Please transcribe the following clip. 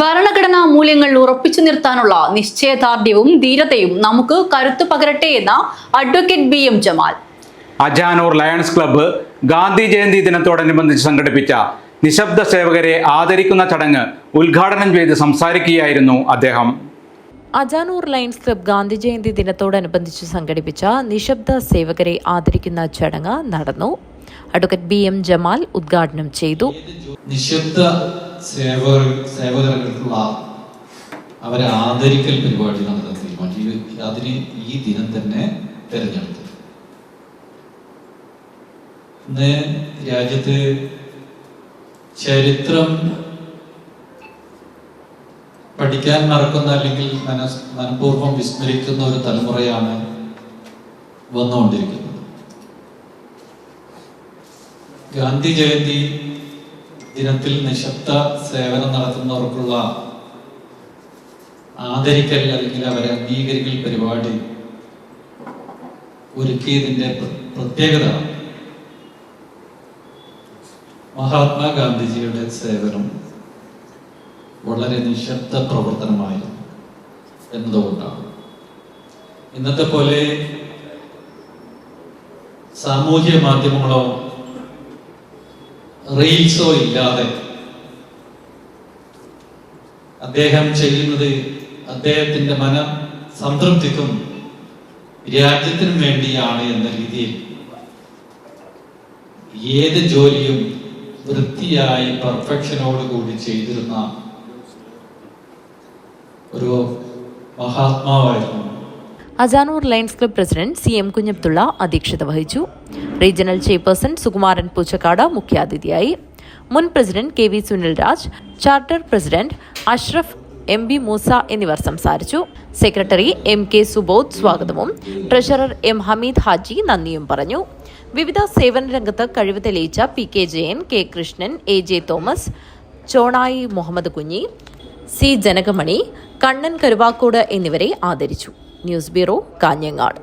ഭരണഘടനാ മൂല്യങ്ങൾ ഉറപ്പിച്ചു നിർത്താനുള്ള നിശ്ചയദാർഢ്യവും ധീരതയും നമുക്ക് കരുത്തു പകരട്ടെ എന്ന advocate BM Jamal. Ajanur lions club Gandhi Jayanti ദിനത്തോടനുബന്ധിച്ച് സംഘടിപ്പിച്ച നിശബ്ദ സേവകരെ ആദരിക്കുന്ന ചടങ്ങ് ഉദ്ഘാടനം ചെയ്ത് സംസാരിക്കുകയായിരുന്നു അദ്ദേഹം. അജാനൂർ ലയൺസ് ക്ലബ്ബ് ഗാന്ധി ജയന്തി ദിനത്തോടനുബന്ധിച്ച് സംഘടിപ്പിച്ച നിശബ്ദ സേവകരെ ആദരിക്കുന്ന ചടങ്ങ് നടന്നു. അഡ്വക്കേറ്റ് BM ജമാൽ ഉദ്ഘാടനം ചെയ്തു. നിശബ്ദ സേവകർക്കുള്ള അവരെ ആദരിക്കൽ പരിപാടി നടത്താൻ തീരുമാനിച്ചു. അതിന് ഈ ദിനം തന്നെ തിരഞ്ഞെടുത്തു. ഇന്ന് രാജ്യത്ത് ചരിത്രം പഠിക്കാൻ മറക്കുന്ന അല്ലെങ്കിൽ മനഃപൂർവ്വം വിസ്മരിക്കുന്ന ഒരു തലമുറയാണ് വന്നുകൊണ്ടിരിക്കുന്നത്. ഗാന്ധി ജയന്തി ദിനത്തിൽ നിശബ്ദ സേവനം നടത്തുന്നവർക്കുള്ള ആദരിക്കൽ അല്ലെങ്കിൽ അവരെ അംഗീകരിക്കൽ പരിപാടി ഒരുക്കിയതിന്റെ പ്രത്യേകത മഹാത്മാഗാന്ധിജിയുടെ സേവനം വളരെ നിശബ്ദ പ്രവർത്തനമായി എന്നതുകൊണ്ടാണ്. ഇന്നത്തെ പോലെ സാമൂഹ്യ മാധ്യമങ്ങളോ റീൽസോ ഇല്ലാതെ അദ്ദേഹം ചെയ്യുന്നത് അദ്ദേഹത്തിന്റെ സംതൃപ്തിക്കും രാജ്യത്തിനും വേണ്ടിയാണ് എന്ന രീതിയിൽ ഏത് ജോലിയും വൃത്തിയായി പെർഫെക്ഷനോടുകൂടി ചെയ്തിരുന്ന ഒരു മഹാത്മാവായിരുന്നു. Ajanur lions club president CM Kunhabdulla അധ്യക്ഷത വഹിച്ചു. റീജിയണൽ ചെയർപേഴ്സൺ സുകുമാരൻ പൂച്ചക്കാട് മുഖ്യാതിഥിയായി. മുൻ president KV Sunil Raj, charter president Ashraf MB Moosa എന്നിവർ സംസാരിച്ചു. സെക്രട്ടറി MK സുബോധ് സ്വാഗതവും ട്രഷറർ M ഹമീദ് ഹാജി നന്ദിയും പറഞ്ഞു. വിവിധ സേവന രംഗത്ത് കഴിവ് തെളിയിച്ച PK Jayan, K Krishnan, AJ Thomas, Chonayi Muhammad Kunhi, C Janakamani, Kannan Karuvakkode എന്നിവരെ ആദരിച്ചു. News bureau, Kanhangad.